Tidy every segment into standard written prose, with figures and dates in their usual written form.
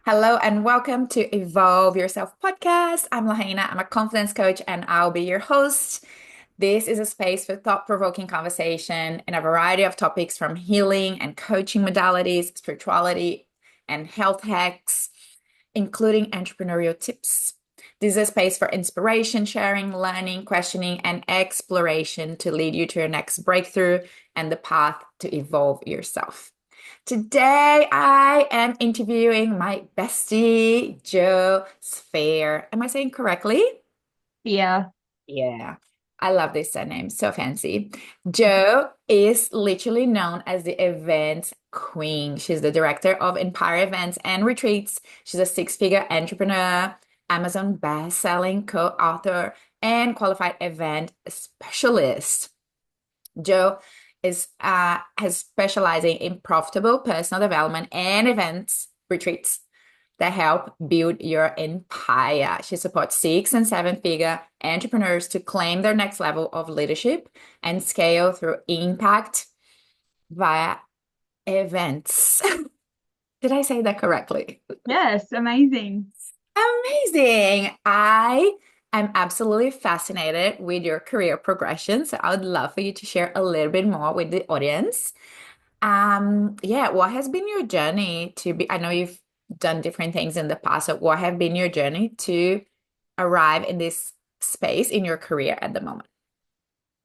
Hello and welcome to Evolve Yourself podcast. I'm Lahaina. I'm a confidence coach and I'll be your host. This is a space for thought-provoking conversation in a variety of topics from healing and coaching modalities, spirituality, and health hacks, including entrepreneurial tips. This is a space for inspiration, sharing, learning, questioning, and exploration to lead you to your next breakthrough and the path to evolve yourself. Today, I am interviewing my bestie, Joe Spehr. Am I saying correctly? Yeah. Yeah, I love this surname, so fancy. Joe is literally known as the events queen. She's the director of Empire Events and Retreats. She's a six-figure entrepreneur, Amazon best-selling co-author, and qualified event specialist. Joe is has specializing in profitable personal development and events retreats that help build your empire. She supports six and seven figure entrepreneurs to claim their next level of leadership and scale through impact via events. Did I say that correctly? Yes, amazing. Amazing. I am absolutely fascinated with your career progression. So I would love for you to share a little bit more with the audience. Yeah, what has been your journey to be? I know you've done different things in the past. So what have been your journey to arrive in this space in your career at the moment?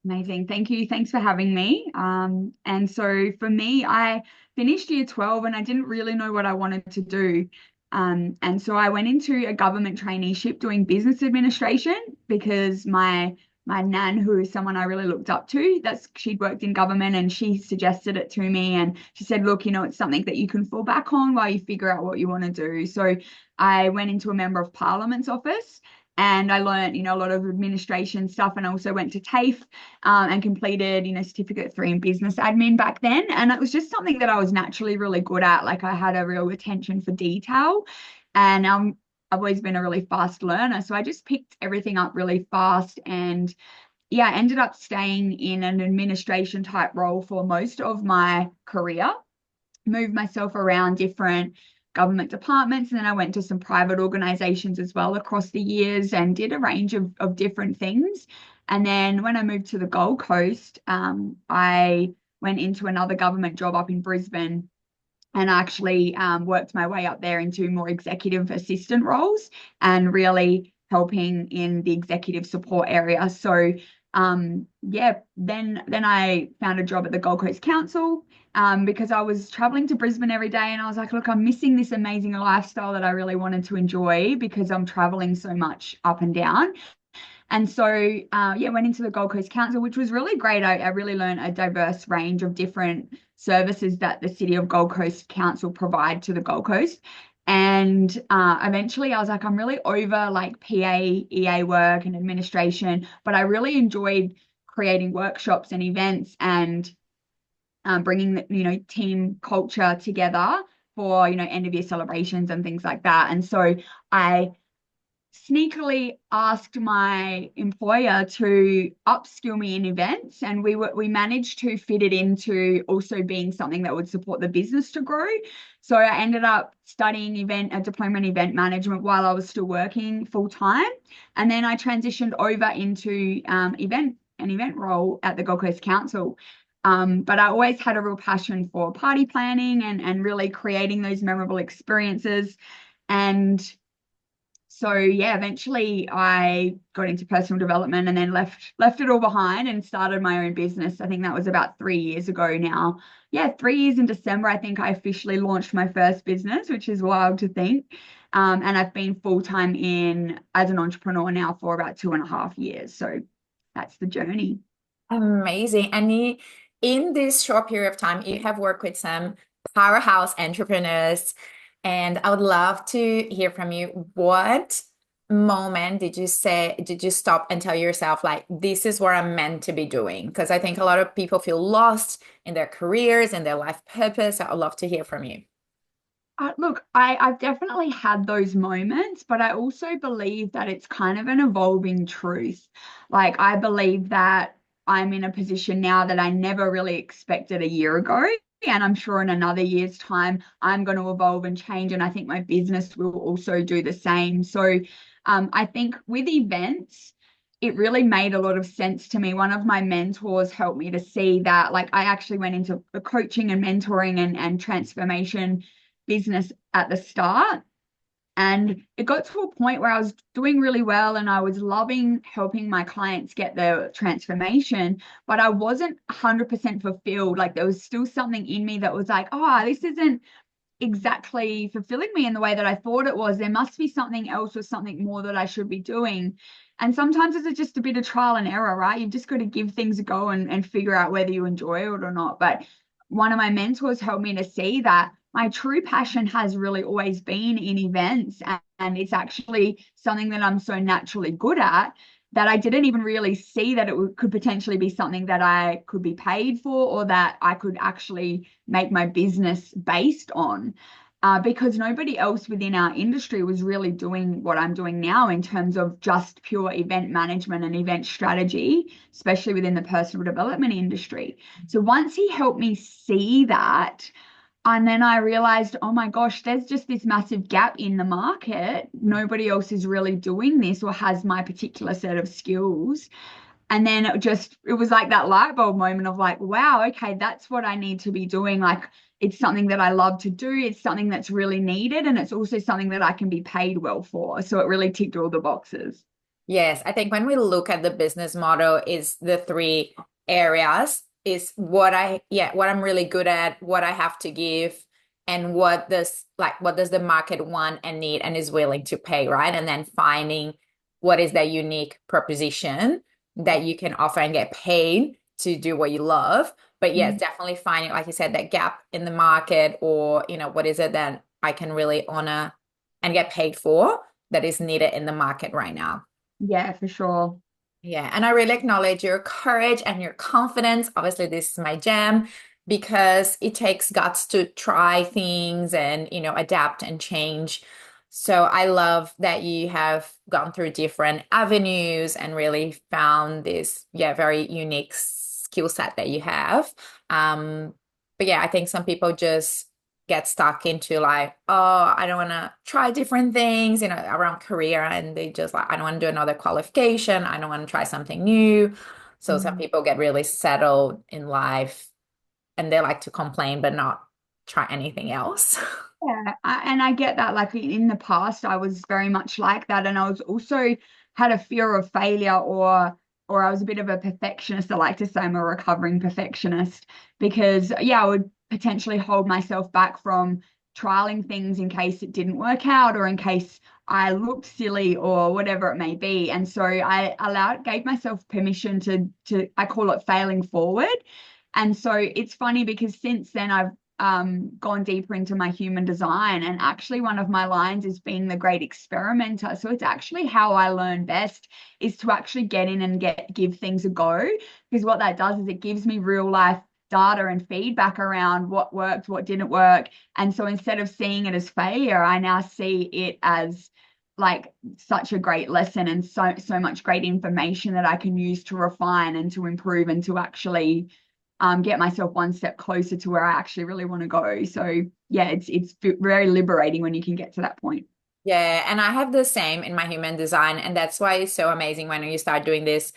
Amazing. Thank you. Thanks for having me. And so for me, I finished year 12 and I didn't really know what I wanted to do. And so I went into a government traineeship doing business administration because my nan, who is someone I really looked up to, she'd worked in government and she suggested it to me. And she said, look, it's something that you can fall back on while you figure out what you want to do. So I went into a member of Parliament's office. And I learned, a lot of administration stuff, and I also went to TAFE and completed, certificate three in business admin back then. And it was just something that I was naturally really good at. Like I had a real attention for detail, and I've always been a really fast learner. So I just picked everything up really fast, and yeah, ended up staying in an administration type role for most of my career. Moved myself around different government departments, and then I went to some private organizations as well across the years and did a range of different things. And then when I moved to the Gold Coast, I went into another government job up in Brisbane and actually worked my way up there into more executive assistant roles and really helping in the executive support area. So yeah, then I found a job at the Gold Coast Council because I was traveling to Brisbane every day and I was like, look, I'm missing this amazing lifestyle that I really wanted to enjoy because I'm traveling so much up and down. And so, yeah, went into the Gold Coast Council, which was really great. I really learned a diverse range of different services that the City of Gold Coast Council provide to the Gold Coast. And eventually I was like, I'm really over like PA, EA work and administration, but I really enjoyed creating workshops and events and bringing the, team culture together for, end of year celebrations and things like that. And so I sneakily asked my employer to upskill me in events, and we managed to fit it into also being something that would support the business to grow. So I ended up studying a diploma in event management while I was still working full time, and then I transitioned over into an event role at the Gold Coast Council. But I always had a real passion for party planning and really creating those memorable experiences. And so yeah, eventually I got into personal development and then left it all behind and started my own business. I think that was about 3 years ago now. Yeah, 3 years in December, I think I officially launched my first business, which is wild to think. And I've been full time in as an entrepreneur now for about 2.5 years. So that's the journey. Amazing. And in this short period of time, you have worked with some powerhouse entrepreneurs, and I would love to hear from you. What moment did you stop and tell yourself, like, this is what I'm meant to be doing? Because I think a lot of people feel lost in their careers and their life purpose. So I'd love to hear from you. Look, I've definitely had those moments, but I also believe that it's kind of an evolving truth. Like, I believe that I'm in a position now that I never really expected a year ago. And I'm sure in another year's time, I'm going to evolve and change. And I think my business will also do the same. So I think with events, it really made a lot of sense to me. One of my mentors helped me to see that, like, I actually went into the coaching and mentoring and transformation business at the start. And it got to a point where I was doing really well and I was loving helping my clients get their transformation, but I wasn't 100% fulfilled. Like there was still something in me that was like, oh, this isn't exactly fulfilling me in the way that I thought it was. There must be something else or something more that I should be doing. And sometimes it's just a bit of trial and error, right? You've just got to give things a go and figure out whether you enjoy it or not. But one of my mentors helped me to see that my true passion has really always been in events. And it's actually something that I'm so naturally good at that I didn't even really see that could potentially be something that I could be paid for or that I could actually make my business based on. Because nobody else within our industry was really doing what I'm doing now in terms of just pure event management and event strategy, especially within the personal development industry. So once he helped me see that, and then I realized, oh my gosh, there's just this massive gap in the market. Nobody else is really doing this or has my particular set of skills. And then it was like that light bulb moment of like, wow, okay, that's what I need to be doing. Like, it's something that I love to do. It's something that's really needed. And it's also something that I can be paid well for. So it really ticked all the boxes. Yes, I think when we look at the business model is the three areas is what I'm really good at, what I have to give, and what does the market want and need and is willing to pay, right? And then finding what is that unique proposition that you can offer and get paid to do what you love. But yes, Mm. definitely finding, like you said, that gap in the market or, what is it that I can really honor and get paid for that is needed in the market right now. Yeah, for sure. Yeah, and I really acknowledge your courage and your confidence. Obviously, this is my jam because it takes guts to try things and, adapt and change. So I love that you have gone through different avenues and really found this, yeah, very unique skill set that you have. Um, but yeah, I think some people just get stuck into like, oh, I don't want to try different things, around career. And they just like, I don't want to do another qualification. I don't want to try something new. So some Mm. people get really settled in life and they like to complain, but not try anything else. Yeah, and I get that. Like in the past, I was very much like that, and I was also had a fear of failure, or I was a bit of a perfectionist. I like to say I'm a recovering perfectionist because yeah, I would potentially hold myself back from trialing things in case it didn't work out, or in case I looked silly, or whatever it may be. And so gave myself permission to I call it failing forward. And so it's funny because since then I've gone deeper into my human design. And actually, one of my lines is being the great experimenter. So it's actually how I learn best is to actually get in and give things a go. Because what that does is it gives me real life data and feedback around what worked, what didn't work. And so instead of seeing it as failure, I now see it as like such a great lesson and so much great information that I can use to refine and to improve and to actually get myself one step closer to where I actually really want to go. So yeah, it's very liberating when you can get to that point. Yeah, and I have the same in my human design, and that's why it's so amazing when you start doing this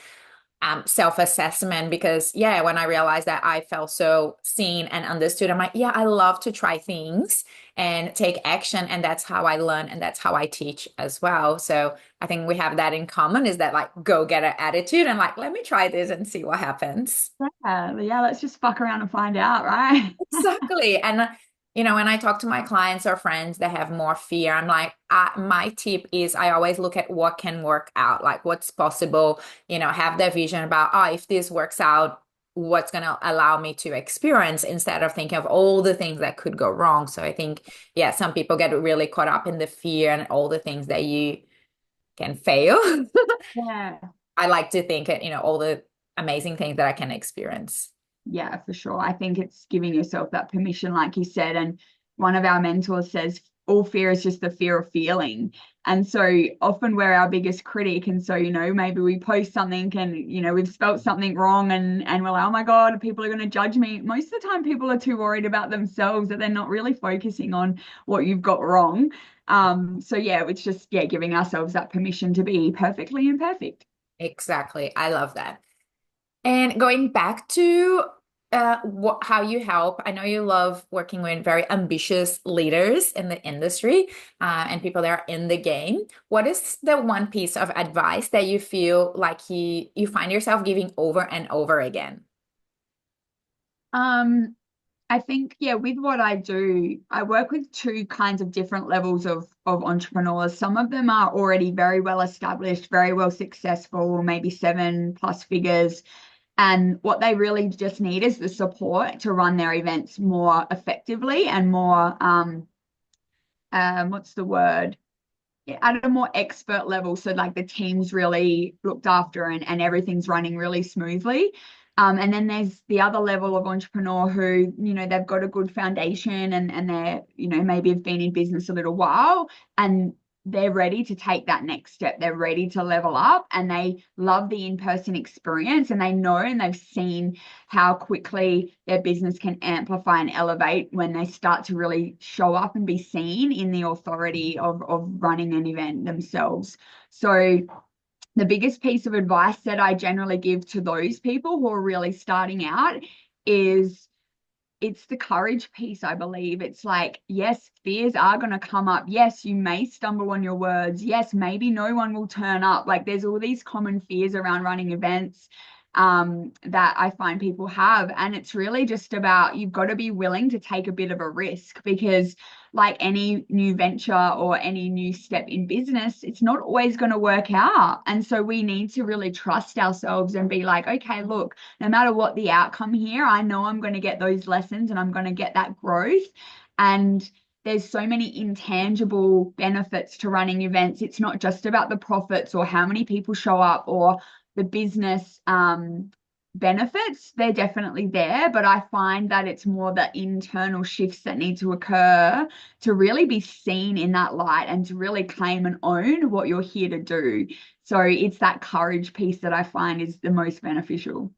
self-assessment because yeah, when I realized that I felt so seen and understood, I'm like, yeah, I love to try things and take action, and that's how I learn and that's how I teach as well. So I think we have that in common is that like go-getter attitude and like, let me try this and see what happens. Yeah, let's just fuck around and find out, right? Exactly. And, when I talk to my clients or friends that have more fear, I'm like, my tip is I always look at what can work out, like what's possible, have that vision about, oh, if this works out, what's going to allow me to experience instead of thinking of all the things that could go wrong. So I think, yeah, some people get really caught up in the fear and all the things that you can fail. Yeah. I like to think, all the amazing things that I can experience. Yeah, for sure. I think it's giving yourself that permission, like you said. And one of our mentors says, all fear is just the fear of feeling. And so often we're our biggest critic. And so, maybe we post something and, we've spelt something wrong and we're like, oh my God, people are going to judge me. Most of the time, people are too worried about themselves that they're not really focusing on what you've got wrong. So yeah, it's just, yeah, giving ourselves that permission to be perfectly imperfect. Exactly. I love that. And going back to how you help, I know you love working with very ambitious leaders in the industry and people that are in the game. What is the one piece of advice that you feel like you find yourself giving over and over again? Um, I think, yeah, with what I do, I work with two kinds of different levels of entrepreneurs. Some of them are already very well established, very well successful, maybe 7+ figures. And what they really just need is the support to run their events more effectively and more, what's the word? At a more expert level. So like the team's really looked after and everything's running really smoothly. And then there's the other level of entrepreneur who, they've got a good foundation and they're, maybe have been in business a little while and they're ready to take that next step. They're ready to level up and they love the in-person experience and they know and they've seen how quickly their business can amplify and elevate when they start to really show up and be seen in the authority of running an event themselves. So the biggest piece of advice that I generally give to those people who are really starting out is it's the courage piece, I believe. It's like, yes, fears are going to come up. Yes, you may stumble on your words. Yes, maybe no one will turn up. Like there's all these common fears around running events that I find people have. And it's really just about you've got to be willing to take a bit of a risk because like any new venture or any new step in business, it's not always going to work out. And so we need to really trust ourselves and be like, okay, look, no matter what the outcome here, I know I'm going to get those lessons and I'm going to get that growth. And there's so many intangible benefits to running events. It's not just about the profits or how many people show up or the business benefits. They're definitely there, but I find that it's more the internal shifts that need to occur to really be seen in that light and to really claim and own what you're here to do. So it's that courage piece that I find is the most beneficial.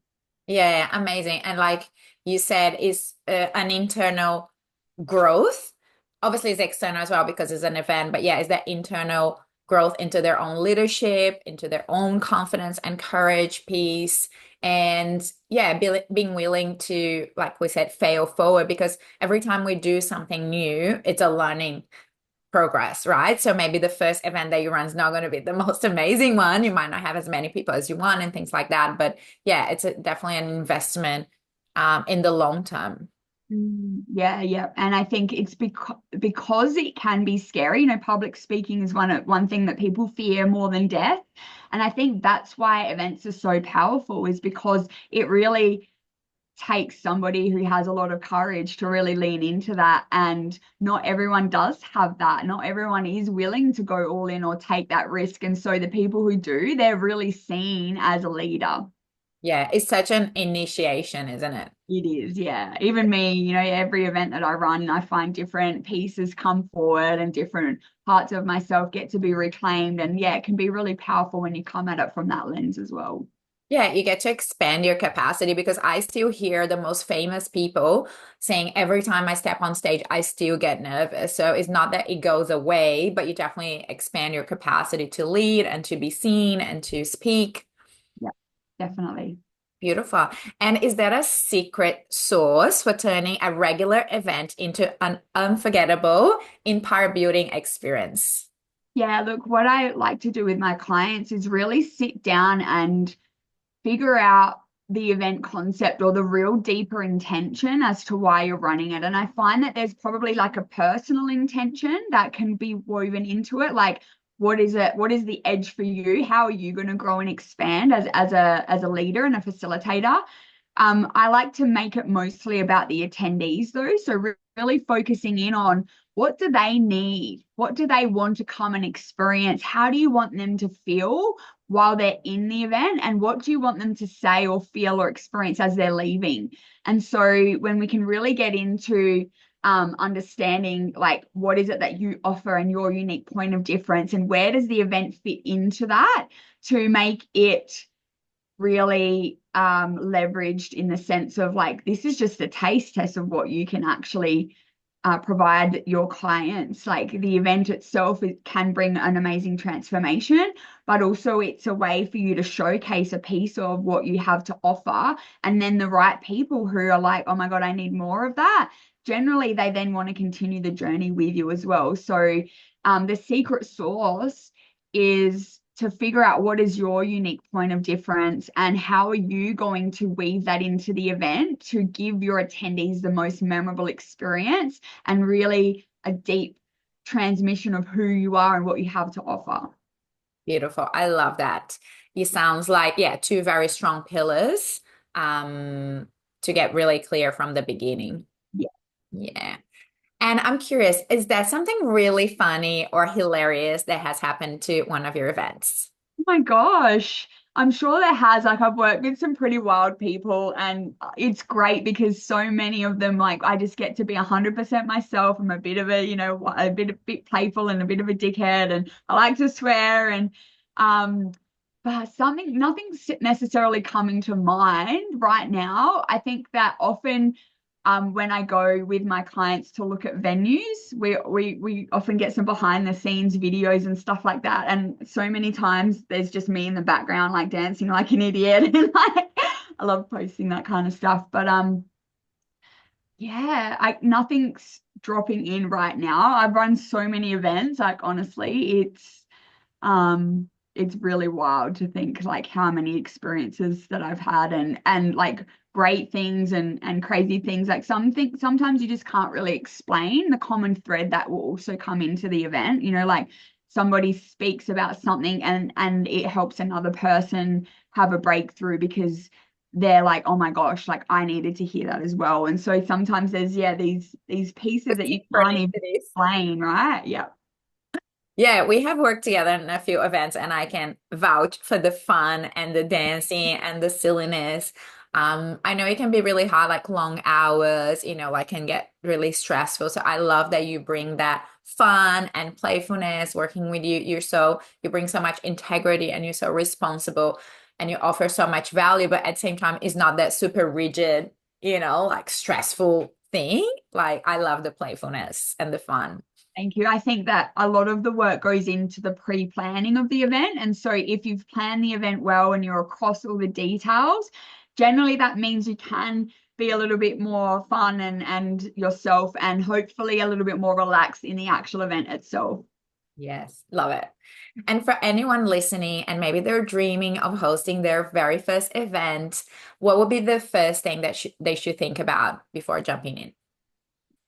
Yeah, amazing. And like you said, is an internal growth. Obviously, it's external as well because it's an event, but yeah, it's that internal growth into their own leadership, into their own confidence and courage piece. And yeah, being willing to, like we said, fail forward because every time we do something new, it's a learning progress, right? So maybe the first event that you run is not going to be the most amazing one. You might not have as many people as you want and things like that. But yeah, it's definitely an investment in the long term. Yeah, yeah. And I think it's because it can be scary. Public speaking is one thing that people fear more than death. And I think that's why events are so powerful, is because it really takes somebody who has a lot of courage to really lean into that. And not everyone does have that. Not everyone is willing to go all in or take that risk. And so the people who do, they're really seen as a leader. Yeah, it's such an initiation, isn't it? It is, yeah. Even me, every event that I run, I find different pieces come forward and different parts of myself get to be reclaimed. And yeah, it can be really powerful when you come at it from that lens as well. Yeah, you get to expand your capacity because I still hear the most famous people saying every time I step on stage, I still get nervous. So it's not that it goes away, but you definitely expand your capacity to lead and to be seen and to speak. Yeah, definitely. Beautiful. And is that a secret sauce for turning a regular event into an unforgettable empire building experience? Yeah, look, what I like to do with my clients is really sit down and figure out the event concept or the real deeper intention as to why you're running it. And I find that there's probably like a personal intention that can be woven into it. Like, what is it? What is the edge for you? How are you going to grow and expand as a leader and a facilitator? I like to make it mostly about the attendees though. So really focusing in on what do they need? What do they want to come and experience? How do you want them to feel while they're in the event? And what do you want them to say or feel or experience as they're leaving? And so when we can really get into understanding like what is it that you offer and your unique point of difference, and where does the event fit into that to make it really leveraged in the sense of like this is just a taste test of what you can actually provide your clients. Like the event itself, it can bring an amazing transformation, but also it's a way for you to showcase a piece of what you have to offer. And then the right people who are like, oh my God, I need more of that. Generally, they then want to continue the journey with you as well. So the secret sauce is to figure out what is your unique point of difference and how are you going to weave that into the event to give your attendees the most memorable experience and really a deep transmission of who you are and what you have to offer. Beautiful. I love that. It sounds like, yeah, two very strong pillars um, to get really clear from the beginning. Yeah. Yeah. And I'm curious, is there something really funny or hilarious that has happened to one of your events? Oh my gosh. I'm sure there has. Like, I've worked with some pretty wild people, and it's great because so many of them, like, I just get to be 100% myself. I'm a bit of a, a bit playful and a bit of a dickhead, and I like to swear. Um, but nothing's necessarily coming to mind right now. I think that often when I go with my clients to look at venues, we often get some behind the scenes videos and stuff like that. And so many times there's just me in the background, like dancing like an idiot. And like I love posting that kind of stuff. But yeah, nothing's dropping in right now. I've run so many events, like honestly, it's really wild to think like how many experiences that I've had and like great things and crazy things. Like sometimes you just can't really explain the common thread that will also come into the event. Like somebody speaks about something and it helps another person have a breakthrough because they're like, oh my gosh, like I needed to hear that as well. And so sometimes there's these pieces that you can't even Synchronicities. explain, right? Yeah. Yeah, we have worked together in a few events, and I can vouch for the fun and the dancing and the silliness. I know it can be really hard, like long hours, like can get really stressful. So I love that you bring that fun and playfulness working with you. You bring so much integrity and you're so responsible and you offer so much value, but at the same time, it's not that super rigid, like stressful thing. Like I love the playfulness and the fun. Thank you. I think that a lot of the work goes into the pre-planning of the event. And so if you've planned the event well and you're across all the details, generally that means you can be a little bit more fun and yourself and hopefully a little bit more relaxed in the actual event itself. Yes, love it. And for anyone listening, and maybe they're dreaming of hosting their very first event, what would be the first thing that they should think about before jumping in?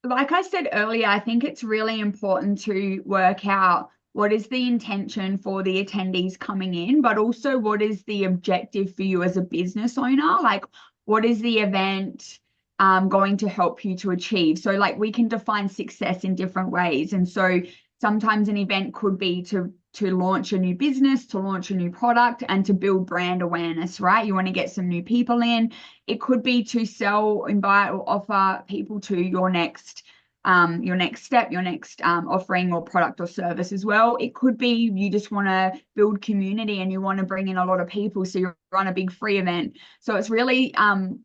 Like I said earlier, I think it's really important to work out what is the intention for the attendees coming in, but also what is the objective for you as a business owner? Like, what is the event going to help you to achieve? So, like, we can define success in different ways. And so, sometimes an event could be to launch a new business, to launch a new product, and to build brand awareness, right? You want to get some new people in. It could be to sell, invite, or offer people to your next step, your next offering or product or service as well. It could be you just want to build community and you want to bring in a lot of people, so you run a big free event. So it's really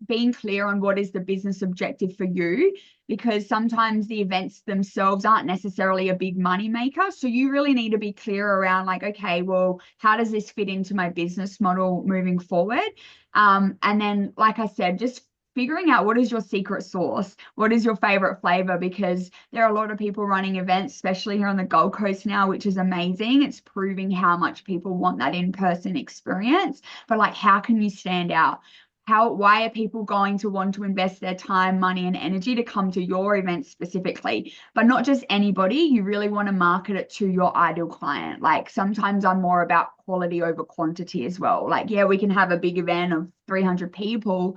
being clear on what is the business objective for you, because sometimes the events themselves aren't necessarily a big money maker. So you really need to be clear around like, okay, well, how does this fit into my business model moving forward? And then, like I said, just figuring out what is your secret sauce, what is your favorite flavor, because there are a lot of people running events, especially here on the Gold Coast now, which is amazing. It's proving how much people want that in-person experience. But like, how can you stand out? Why are people going to want to invest their time, money, and energy to come to your event specifically? But not just anybody. You really want to market it to your ideal client. Like sometimes I'm more about quality over quantity as well. Like, yeah, we can have a big event of 300 people,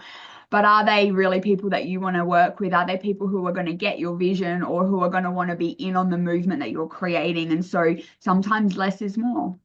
but are they really people that you want to work with? Are they people who are going to get your vision or who are going to want to be in on the movement that you're creating? And so sometimes less is more.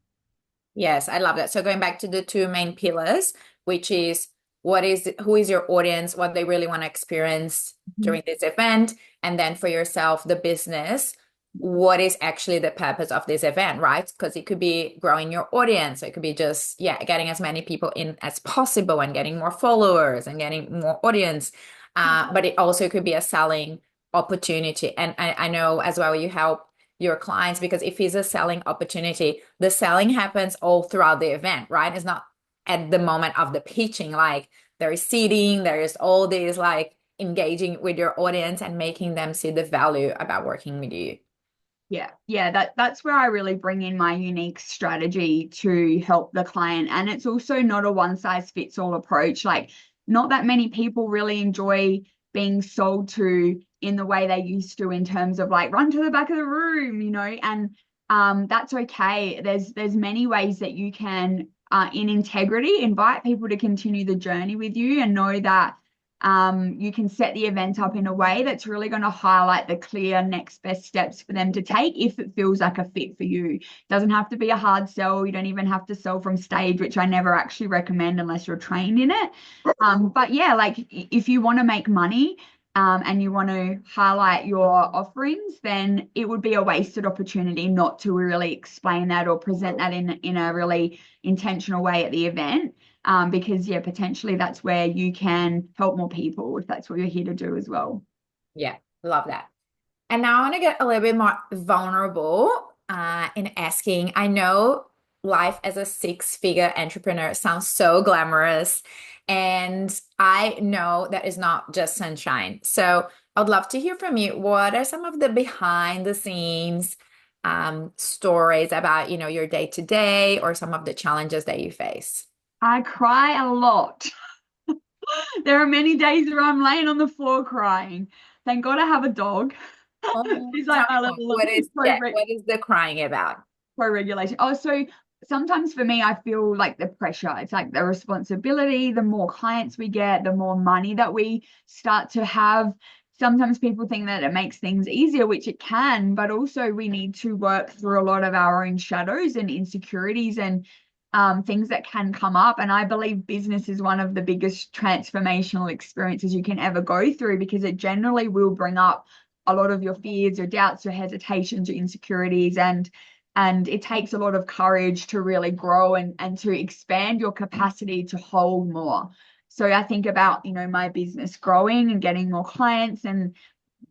Yes, I love that. So going back to the two main pillars, which is who is your audience, what they really want to experience Mhm. during this event, and then for yourself, the business, what is actually the purpose of this event, right? Because it could be growing your audience, it could be just, yeah, getting as many people in as possible and getting more followers and getting more audience. But it also could be a selling opportunity. And I know as well you help your clients because if it's a selling opportunity, the selling happens all throughout the event, right? It's not at the moment of the pitching, like there is seating, there is all this like engaging with your audience and making them see the value about working with you. Yeah, yeah, that's where I really bring in my unique strategy to help the client. And it's also not a one size fits all approach. Like, not that many people really enjoy being sold to in the way they used to, in terms of like run to the back of the room, and that's okay. There's many ways that you can in integrity invite people to continue the journey with you and know that you can set the event up in a way that's really going to highlight the clear next best steps for them to take if it feels like a fit for you. It doesn't have to be a hard sell. You don't even have to sell from stage, which I never actually recommend unless you're trained in it. But yeah, like if you want to make money, and you want to highlight your offerings, then it would be a wasted opportunity not to really explain that or present that in a really intentional way at the event. Because yeah, potentially that's where you can help more people if that's what you're here to do as well. Yeah, love that. And now I want to get a little bit more vulnerable in asking. I know life as a six-figure entrepreneur sounds so glamorous, and I know that is not just sunshine. So I'd love to hear from you. What are some of the behind the scenes stories about, your day to day or some of the challenges that you face? I cry a lot. There are many days where I'm laying on the floor crying. Thank God I have a dog. He's Tell like me my more. little What is, yeah, what is the crying about? co-regulation. Oh, so sometimes for me, I feel like the pressure. It's like the responsibility. The more clients we get, the more money that we start to have. Sometimes people think that it makes things easier, which it can, but also we need to work through a lot of our own shadows and insecurities and things that can come up. And I believe business is one of the biggest transformational experiences you can ever go through because it generally will bring up a lot of your fears, your doubts, your hesitations, your insecurities, and it takes a lot of courage to really grow and to expand your capacity to hold more. So I think about, my business growing and getting more clients and,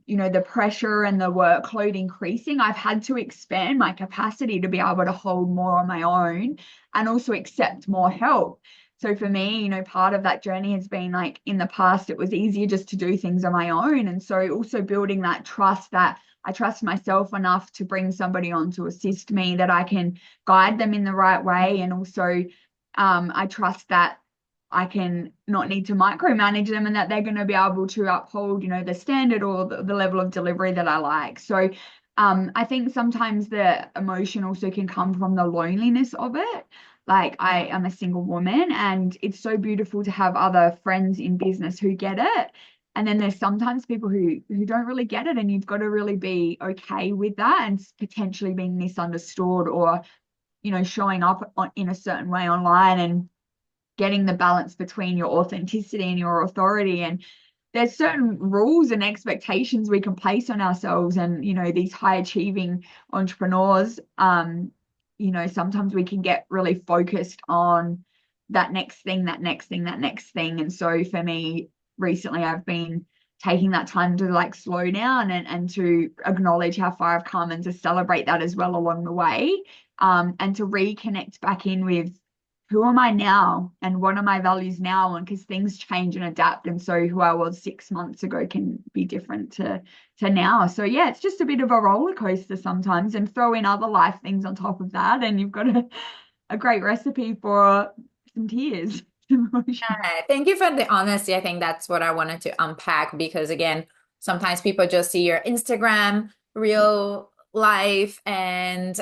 the pressure and the workload increasing. I've had to expand my capacity to be able to hold more on my own and also accept more help. So for me, part of that journey has been like in the past, it was easier just to do things on my own. And so also building that trust that I trust myself enough to bring somebody on to assist me, that I can guide them in the right way. And also, I trust that I can not need to micromanage them and that they're going to be able to uphold, the standard or the level of delivery that I like. So, I think sometimes the emotion also can come from the loneliness of it. Like I am a single woman and it's so beautiful to have other friends in business who get it. And then there's sometimes people who don't really get it, and you've got to really be okay with that and potentially being misunderstood or, showing up in a certain way online and getting the balance between your authenticity and your authority. And there's certain rules and expectations we can place on ourselves. And, these high achieving entrepreneurs, sometimes we can get really focused on that next thing, that next thing, that next thing. And so for me, recently, I've been taking that time to like slow down and to acknowledge how far I've come and to celebrate that as well along the way. And to reconnect back in with who am I now and what are my values now? And because things change and adapt. And so who I was 6 months ago can be different to now. So yeah, it's just a bit of a roller coaster sometimes, and throw in other life things on top of that. And you've got a great recipe for some tears, some emotion. Thank you for the honesty. I think that's what I wanted to unpack because, again, sometimes people just see your Instagram Yeah. real life and,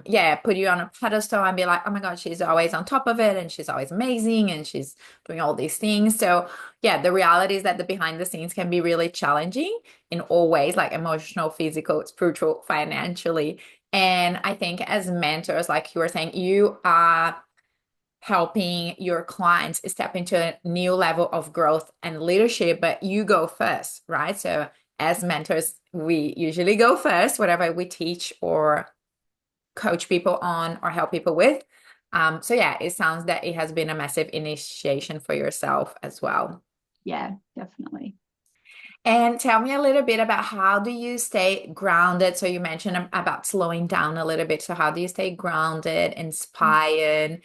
yeah, put you on a pedestal and be like, oh my God, she's always on top of it and she's always amazing and she's doing all these things. So, yeah, the reality is that the behind the scenes can be really challenging in all ways, like emotional, physical, spiritual, financially. And I think as mentors, like you were saying, you are helping your clients step into a new level of growth and leadership, but you go first, right? So as mentors, we usually go first, whatever we teach or coach people on or help people with. So yeah, it sounds that it has been a massive initiation for yourself as well. Yeah, definitely. And tell me a little bit about how do you stay grounded? So you mentioned about slowing down a little bit. So how do you stay grounded, inspired,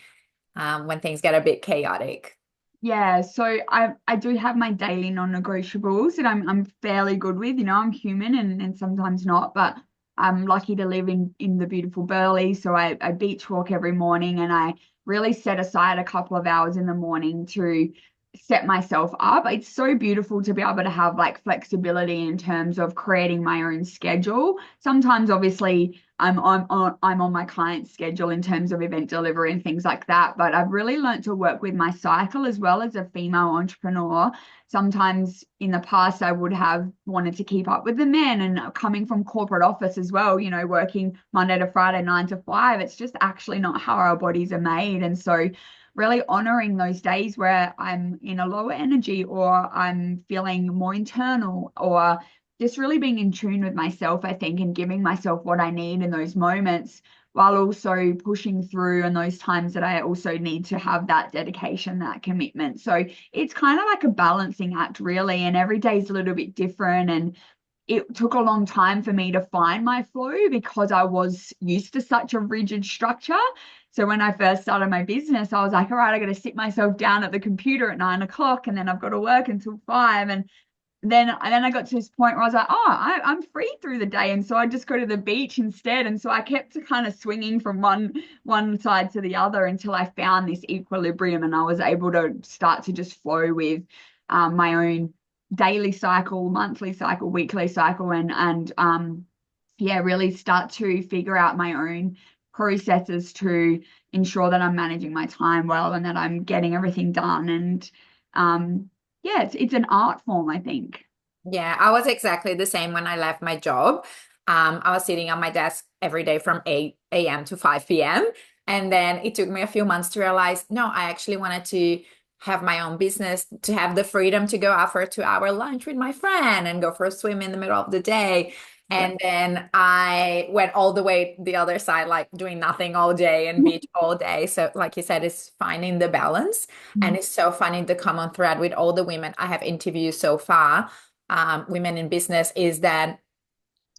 when things get a bit chaotic? Yeah, so I do have my daily non-negotiables that I'm fairly good with. You know, I'm human and sometimes not, but I'm lucky to live in the beautiful Burleigh. So I beach walk every morning and I really set aside a couple of hours in the morning to set myself up. It's so beautiful to be able to have like flexibility in terms of creating my own schedule. Sometimes obviously I'm on my client's schedule in terms of event delivery and things like that. But I've really learned to work with my cycle as well as a female entrepreneur. Sometimes in the past, I would have wanted to keep up with the men and coming from corporate office as well, you know, working Monday to Friday, 9 to 5. It's just actually not how our bodies are made. And so really honoring those days where I'm in a lower energy or I'm feeling more internal or just really being in tune with myself, I think, and giving myself what I need in those moments while also pushing through in those times that I also need to have that dedication, that commitment. So it's kind of like a balancing act, really. And every day is a little bit different. And it took a long time for me to find my flow because I was used to such a rigid structure. So when I first started my business, I was like, all right, I got to sit myself down at the computer at 9 o'clock and then I've got to work until 5. And then I got to this point where I was like, oh, I'm free through the day. And so I just go to the beach instead. And so I kept kind of swinging from one side to the other until I found this equilibrium and I was able to start to just flow with my own daily cycle, monthly cycle, weekly cycle, and yeah, really start to figure out my own processes to ensure that I'm managing my time well and that I'm getting everything done. And yeah, it's an art form, I think. Yeah, I was exactly the same when I left my job. I was sitting on my desk every day from 8 a.m. to 5 p.m. And then it took me a few months to realize, no, I actually wanted to have my own business, to have the freedom to go out for a 2 hour lunch with my friend and go for a swim in the middle of the day. Yeah. And then I went all the way the other side, like doing nothing all day and beach all day. So, like you said, it's finding the balance. And it's so funny, the common thread with all the women I have interviewed so far, women in business, is that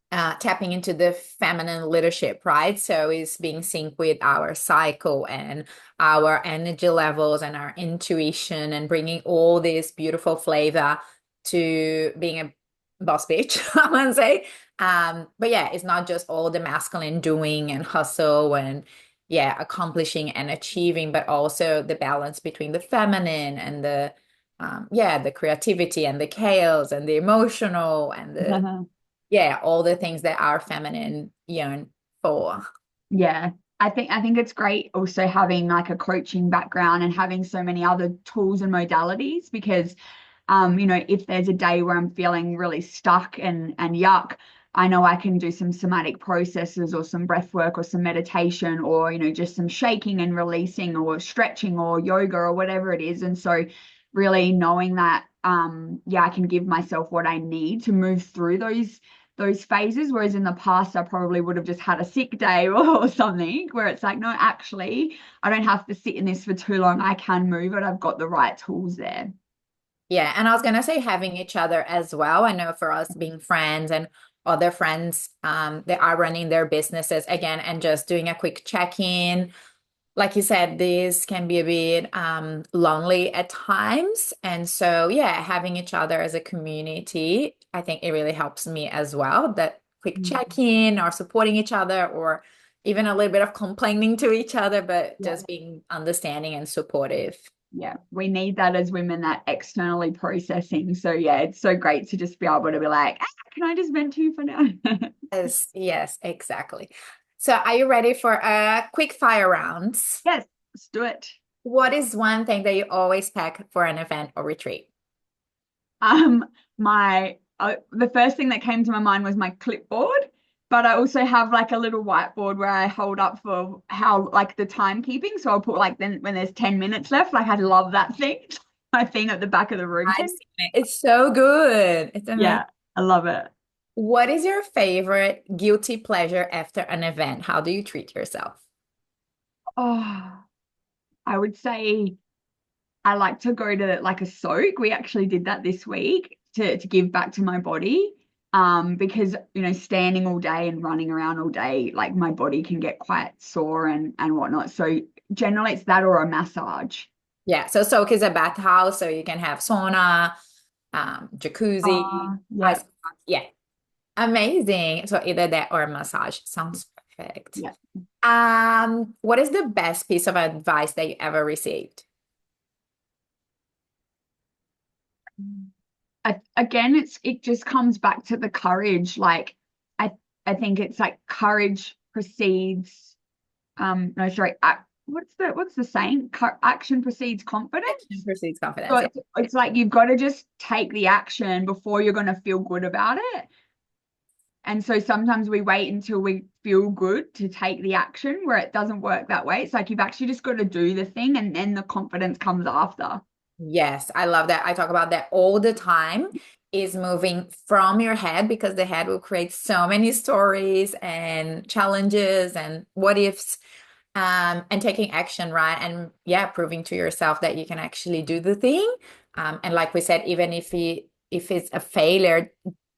tapping into the feminine leadership, right? So is being synced with our cycle and our energy levels and our intuition and bringing all this beautiful flavor to being a boss bitch, I want to say. But yeah, it's not just all the masculine doing and hustle and yeah, accomplishing and achieving, but also the balance between the feminine and the yeah, the creativity and the chaos and the emotional and the yeah, all the things that are feminine yearn for. Yeah. I think it's great also having like a coaching background and having so many other tools and modalities because you know, if there's a day where I'm feeling really stuck and yuck, I know I can do some somatic processes or some breath work or some meditation or, you know, just some shaking and releasing or stretching or yoga or whatever it is. And so really knowing that yeah, I can give myself what I need to move through those phases. Whereas in the past, I probably would have just had a sick day or something where it's like, no, actually, I don't have to sit in this for too long. I can move it. I've got the right tools there. Yeah, and I was gonna say having each other as well. I know for us being friends and other friends, they are running their businesses again and just doing a quick check-in. Like you said, this can be a bit lonely at times. And so, yeah, having each other as a community, I think it really helps me as well. That quick Mm. check-in or supporting each other or even a little bit of complaining to each other, but Yeah. just being understanding and supportive. Yeah, we need that as women, that externally processing. So yeah, it's so great to just be able to be like, can I just vent to you for now? Yes, yes, exactly. So, are you ready for a quick fire round? Yes, let's do it. What is one thing that you always pack for an event or retreat? My the first thing that came to my mind was my clipboard. but I also have like a little whiteboard where I hold up for how like the timekeeping. So I'll put like then when there's 10 minutes left, like I love that thing. My thing at the back of the room. I've seen it. It's so good. It's amazing. Yeah, I love it. What is your favorite guilty pleasure after an event? How do you treat yourself? Oh, I would say I like to go to like a soak. We actually did that this week to give back to my body. Because standing all day and running around all day, like my body can get quite sore and whatnot. So generally it's that or a massage. Yeah, so soak is a bathhouse, so you can have sauna, jacuzzi, ice Yeah, bath. Yeah, amazing. So either that or a massage. Sounds perfect. yeah. What is the best piece of advice that you ever received? Again, it just comes back to the courage. Like I I think it's like courage precedes no sorry what's the saying? Action precedes Action confidence. precedes So confidence. Yeah. it's like you've got to just take the action before you're going to feel good about it. And so sometimes we wait until we feel good to take the action where it doesn't work that way. It's like you've actually just got to do the thing and then the confidence comes after. Yes, I love that. I talk about that all the time, is moving from your head because the head will create so many stories and challenges and what ifs, and taking action, right? And yeah, proving to yourself that you can actually do the thing. And like we said, even if it's a failure,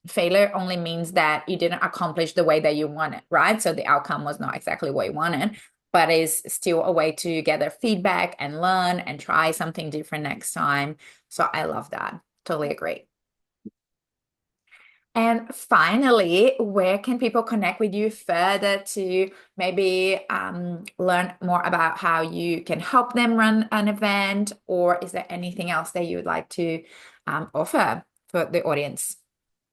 failure only means that you didn't accomplish the way that you wanted, right? So the outcome was not exactly what you wanted, but is still a way to gather feedback and learn and try something different next time. So I love that. Totally agree. And finally, where can people connect with you further to maybe learn more about how you can help them run an event? Or is there anything else that you would like to offer for the audience?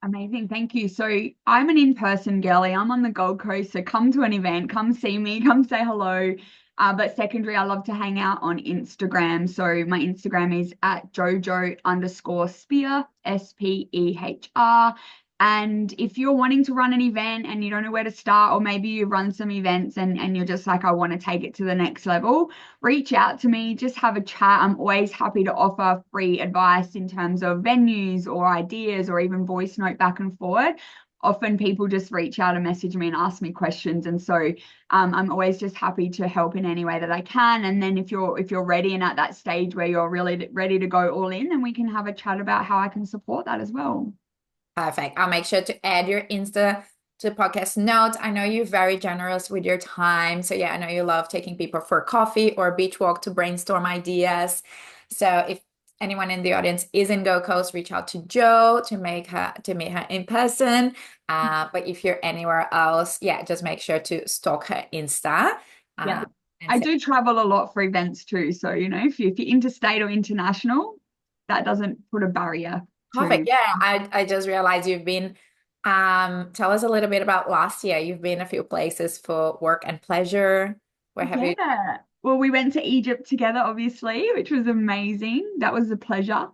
Amazing. Thank you. So I'm an in-person girly. I'm on the Gold Coast. So come to an event, come see me, come say hello. But secondary, I love to hang out on Instagram. So my Instagram is at jojo_spehr, Spehr. And if you're wanting to run an event and you don't know where to start, or maybe you run some events and you're just like, I want to take it to the next level, reach out to me, just have a chat. I'm always happy to offer free advice in terms of venues or ideas or even voice note back and forward. Often people just reach out and message me and ask me questions. And so I'm always just happy to help in any way that I can. And then if you're ready and at that stage where you're really ready to go all in, then we can have a chat about how I can support that as well. Perfect. I'll make sure to add your Insta to podcast notes. I know you're very generous with your time. So yeah, I know you love taking people for coffee or a beach walk to brainstorm ideas. So if anyone in the audience is in Gold Coast, reach out to Joe to meet her in person. But if you're anywhere else, yeah, just make sure to stalk her Insta. Yeah. Uh, and I say, do travel a lot for events too. So, if you're interstate or international, that doesn't put a barrier perfect. to. Yeah, I just realized you've been, tell us a little bit about last year. You've been a few places for work and pleasure. Where have you? Yeah. Well, we went to Egypt together, obviously, which was amazing. That was a pleasure.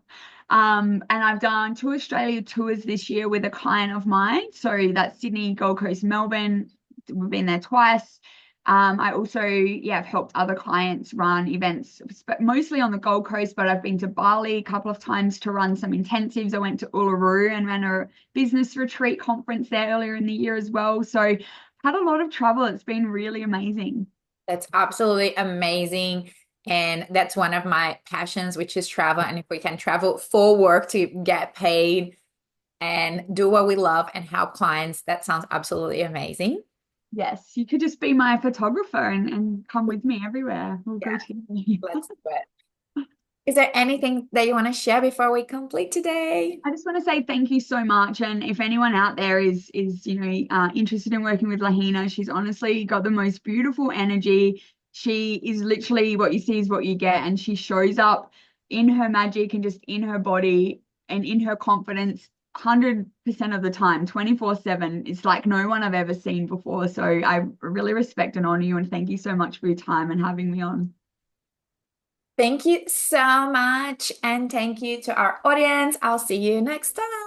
And I've done two Australia tours this year with a client of mine. So that's Sydney, Gold Coast, Melbourne. We've been there twice. I also, yeah, have helped other clients run events, but mostly on the Gold Coast, but I've been to Bali a couple of times to run some intensives. I went to Uluru and ran a business retreat conference there earlier in the year as well. So had a lot of travel. It's been really amazing. That's absolutely amazing. And that's one of my passions, which is travel. And if we can travel for work to get paid and do what we love and help clients, that sounds absolutely amazing. Yes, you could just be my photographer and come with me everywhere. We'll Yeah, go together. let's do it. Is there anything that you want to share before we complete today? I just want to say thank you so much. And if anyone out there is interested in working with Lahina, she's honestly got the most beautiful energy. She is literally what you see is what you get, and she shows up in her magic and just in her body and in her confidence 100% of the time, 24/7. It's like no one I've ever seen before. So I really respect and honor you, and thank you so much for your time and having me on. Thank you so much. And thank you to our audience. I'll see you next time.